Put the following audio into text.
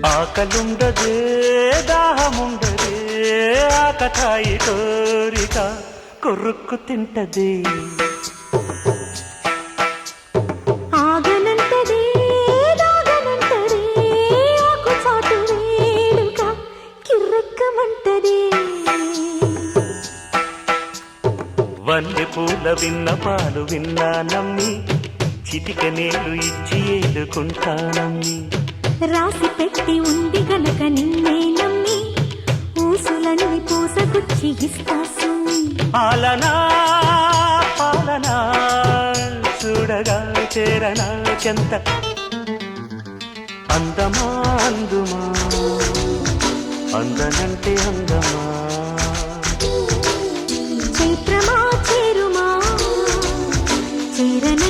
ఆకలుండదే దాహముండదే ఆకతాయి కోరిక కొరుక్కు తింటది ఆగనంటదే దాగనంటదే ఆకుచాటు వేడుక కిర్రెక్కమంటదే వన్నె పూల విన్న పాలు విన్నా నమ్మి చిటిక నేలు ఇచ్చి ఏలుకుంటానమ్మి రాసి పెట్టి ఉంది గనక నిన్నే నమ్మి ఊసులన్నీ పూసగుచ్చి ఇస్తా సుమ్మి పాలనా పాలనా చూడగా చేరనా చెంత అందమా అందుమా అందనంటే అందమా చైత్రమా చేరుమా చేరన